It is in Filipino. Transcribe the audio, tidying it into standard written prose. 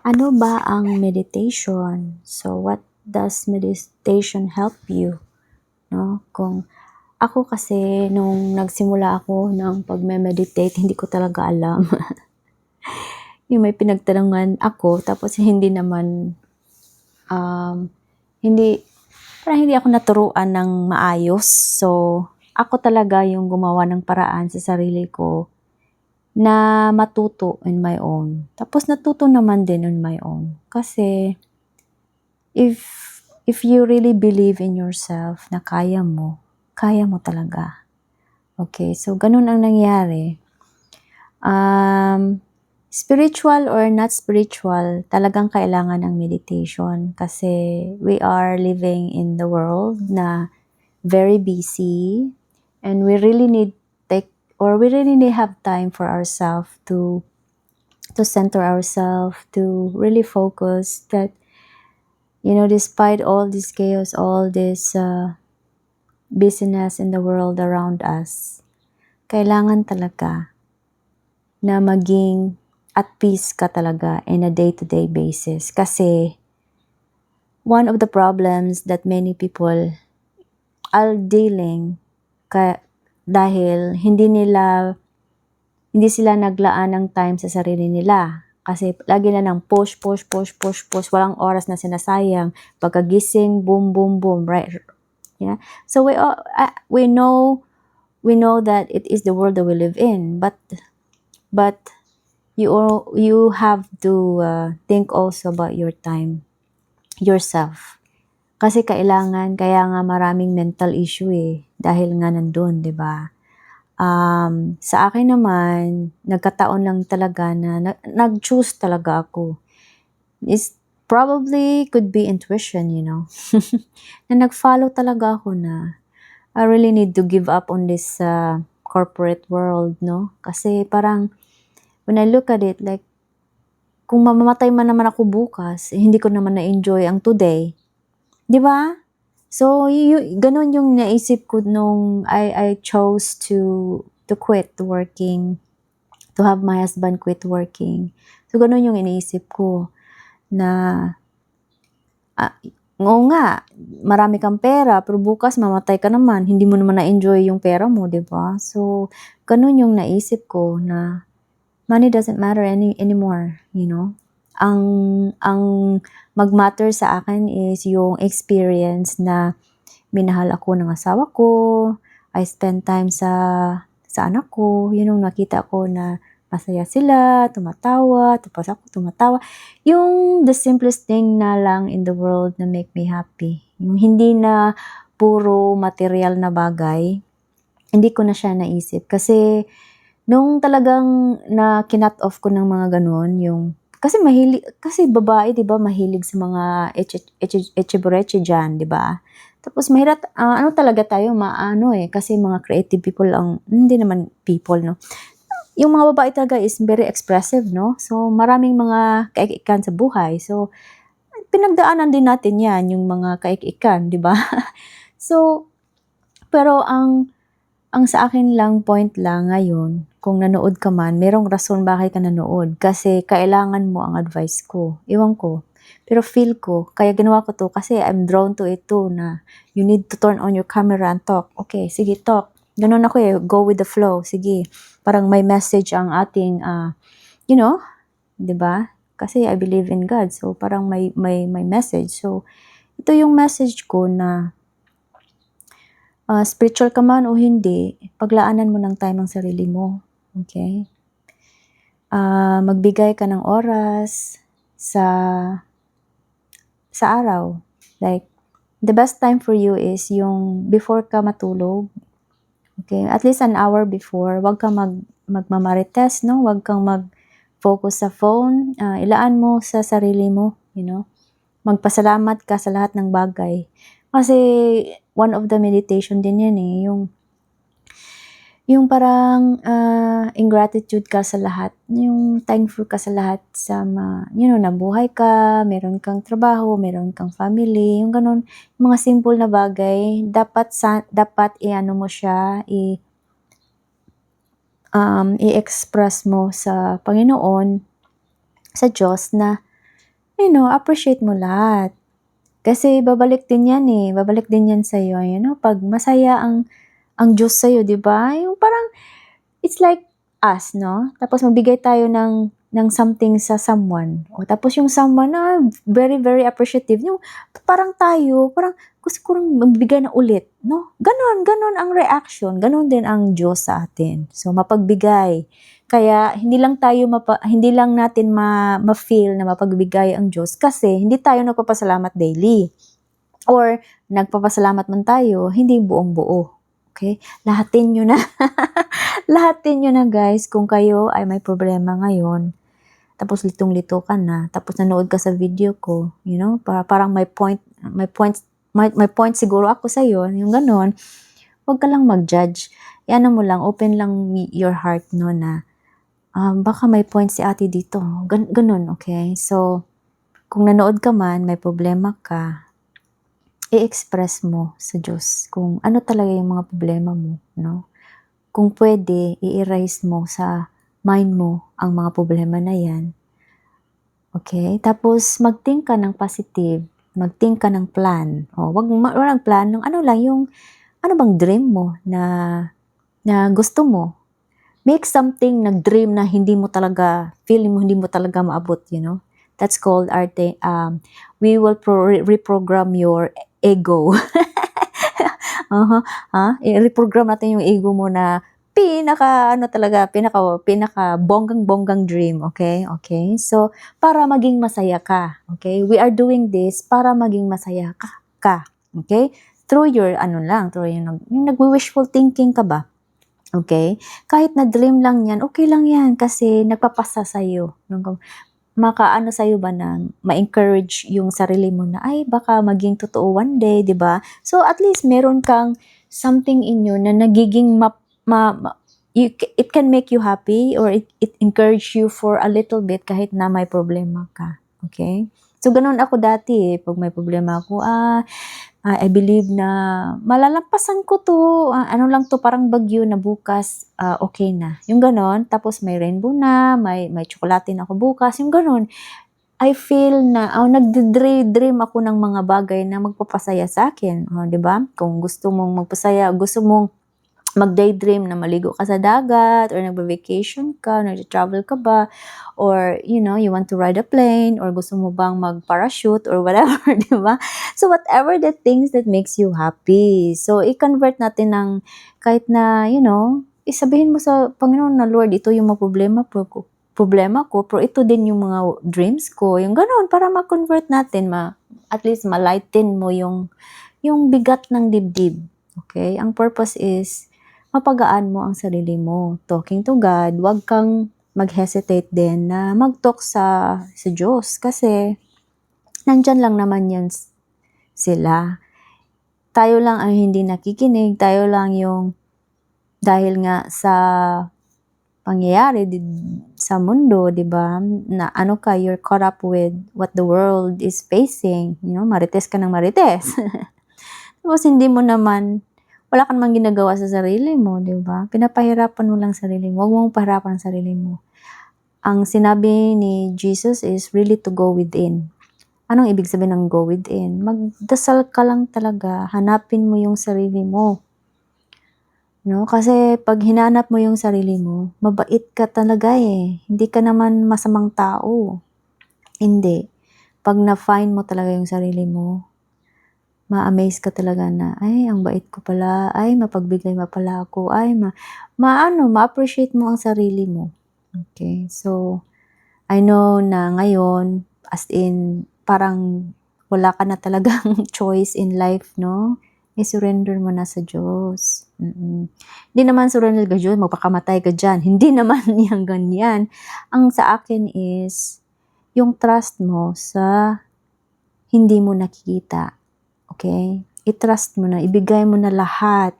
Ano ba ang meditation? So, what does meditation help you? No? Kung ako kasi, nung nagsimula ako ng pagme-meditate, hindi ko talaga alam. Yung may pinagtanungan ako, tapos hindi naman, hindi, parang hindi ako naturuan ng maayos. So, ako talaga yung gumawa ng paraan sa sarili ko na matuto on my own. Tapos natuto naman din on my own. Kasi, if you really believe in yourself na kaya mo talaga. Okay, so ganun ang nangyari. Spiritual or not spiritual, talagang kailangan ng meditation kasi we are living in the world na very busy and we really need have time for ourselves to center ourselves, to really focus that, despite all this chaos, all this busyness in the world around us, kailangan talaga na maging at peace ka talaga in a day-to-day basis. Kasi one of the problems that many people are dealing dahil hindi sila naglaan ng time sa sarili nila. Kasi lagi na ng push, walang oras na sinasayang. Pagkagising, boom, boom, boom, right? Yeah. So we know that it is the world that we live in, but you have to think also about your time, yourself. Kasi kaya nga maraming mental issue dahil nga nandun, 'di ba? Sa akin naman, nagkataon lang talaga na nag-choose talaga ako. It's probably could be intuition, na nag-follow talaga ako na I really need to give up on this corporate world, no? Kasi parang when I look at it, like, kung mamamatay man naman ako bukas, hindi ko naman na-enjoy ang today. Di ba? So, ganun yung naisip ko nung I chose to quit working, to have my husband quit working. So, ganun yung iniisip ko na, oo nga, marami kang pera, pero bukas mamatay ka naman, hindi mo naman na-enjoy yung pera mo, di ba? So, ganun yung naisip ko na money doesn't matter anymore, Ang mag-matter sa akin is yung experience na minahal ako ng asawa ko, I spend time sa anak ko, yun yung nakita ko na masaya sila, tumatawa, tapos ako tumatawa. Yung the simplest thing na lang in the world na make me happy. Yung hindi na puro material na bagay, hindi ko na siya naisip. Kasi nung talagang na kinut off ko ng mga ganun, kasi babae, 'di ba, mahilig sa mga eche-bureche diyan, 'di ba? Tapos mahirap, ano talaga tayo, kasi mga creative people hindi naman people, no? Yung mga babae talaga is very expressive, no? So, maraming mga kaikikan sa buhay. So, pinagdaanan din natin yan, yung mga kaikikan, 'di ba? So, pero ang sa akin lang, point lang ngayon, kung nanood ka man, merong rason bakit ka nanood. Kasi kailangan mo ang advice ko. Iwan ko. Pero feel ko, kaya ginawa ko to kasi I'm drawn to it too na you need to turn on your camera and talk. Okay, sige, talk. Ganun ako go with the flow. Sige, parang may message ang ating, 'di ba? Kasi I believe in God. So, parang may message. So, ito yung message ko na spiritual ka man o hindi, paglaanan mo ng time ang sarili mo. Okay? Magbigay ka ng oras sa araw. Like, the best time for you is yung before ka matulog. Okay? At least an hour before. Huwag kang magmamarites, no? Huwag kang mag-focus sa phone. Ilaan mo sa sarili mo, Magpasalamat ka sa lahat ng bagay. Kasi, one of the meditation din yan yung parang ingratitude ka sa lahat, yung thankful ka sa lahat sa nabuhay ka, meron kang trabaho, meron kang family, yung ganun, yung mga simple na bagay, dapat i-ano mo siya, i-express mo sa Panginoon, sa Diyos na appreciate mo lahat. Kasi babalik din yan babalik din yan sa'yo, pag masaya ang Diyos sa'yo, di ba? Yung parang, it's like us, no? Tapos magbigay tayo ng something sa someone. O tapos yung someone na very, very appreciative. Yung parang tayo, parang gusto ko rin magbigay na ulit, no? Ganon ang reaction. Ganon din ang Diyos sa atin. So, mapagbigay. Kaya, hindi lang natin ma-feel na mapagbigay ang Diyos kasi hindi tayo nagpapasalamat daily. Or, nagpapasalamat man tayo, hindi buong buo. Okay? Lahatin nyo na. Lahatin nyo na guys kung kayo ay may problema ngayon. Tapos litong-lito ka na. Tapos nanood ka sa video ko. Parang may point siguro ako sa'yo. Yung ganon. Huwag ka lang mag-judge. Yan mo lang. Open lang your heart na baka may point si ate dito. Ganon, okay? So, kung nanood ka man, may problema ka, i-express mo sa Diyos kung ano talaga yung mga problema mo, no? Kung pwede, i-erase mo sa mind mo ang mga problema na yan. Okay? Tapos, mag-think ka ng positive. Mag-think ka ng plan. Walang plan. Ano bang dream mo na gusto mo? Make something nag-dream na hindi mo talaga maabot, That's called we will reprogram your ego. I-reprogram natin yung ego mo na pinaka bonggang dream, okay? Okay? So, para maging masaya ka, okay? We are doing this para maging masaya ka, okay? Through your yung nag-wishful thinking ka ba? Okay? Kahit na dream lang yan, okay lang yan kasi nagpapasa sa'yo. Makaano sa'yo ba na ma-encourage yung sarili mo na, ay, baka maging totoo one day, di ba? So, at least meron kang something in you na nagiging it can make you happy or it encourage you for a little bit kahit na may problema ka. Okay? So, ganun ako dati pag may problema ako, I believe na malalampasan ko to. Ano lang to, parang bagyo na bukas, okay na. Yung ganon. Tapos may rainbow na, may tsokolate na ako bukas. Yung ganon. I feel na, nagdream ako ng mga bagay na magpapasaya sa akin. Diba? Kung gusto mong magpasaya, gusto mong mag-daydream na maligo ka sa dagat, or nagba-vacation ka, nag-travel ka ba, or, you want to ride a plane, or gusto mo bang mag-parachute, or whatever, di ba? So, whatever the things that makes you happy. So, i-convert natin ng, kahit na, isabihin mo sa Panginoon na, Lord, ito yung mga problema ko, pero ito din yung mga dreams ko, yung ganoon, para ma-convert natin, at least ma-lighten mo yung bigat ng dibdib. Okay? Ang purpose is, mapagaan mo ang sarili mo. Talking to God, huwag kang mag-hesitate din na mag-talk sa Diyos kasi nandyan lang naman yan sila. Tayo lang ang hindi nakikinig, tayo lang yung dahil nga sa pangyayari sa mundo, di ba? Na you're caught up with what the world is facing. Marites ka ng marites. Tapos hindi mo naman wala ka namang ginagawa sa sarili mo, di ba? Pinapahirapan mo lang sarili mo. Huwag mong pahirapan ang sarili mo. Ang sinabi ni Jesus is really to go within. Anong ibig sabihin ng go within? Magdasal ka lang talaga. Hanapin mo yung sarili mo. Kasi pag hinanap mo yung sarili mo, mabait ka talaga Hindi ka naman masamang tao. Hindi. Pag na-find mo talaga yung sarili mo, ma-amaze ka talaga na, ay, ang bait ko pala, ay, mapagbigay pa pala ako, ay, ma-appreciate mo ang sarili mo. Okay, so, I know na ngayon, as in, parang wala ka na talagang choice in life, no? I-surrender mo na sa Diyos. Hindi naman surrender ka Diyos, magpakamatay ka dyan. Hindi naman yung ganyan. Ang sa akin is, yung trust mo sa hindi mo nakikita. Okay? I-trust mo na, ibigay mo na lahat,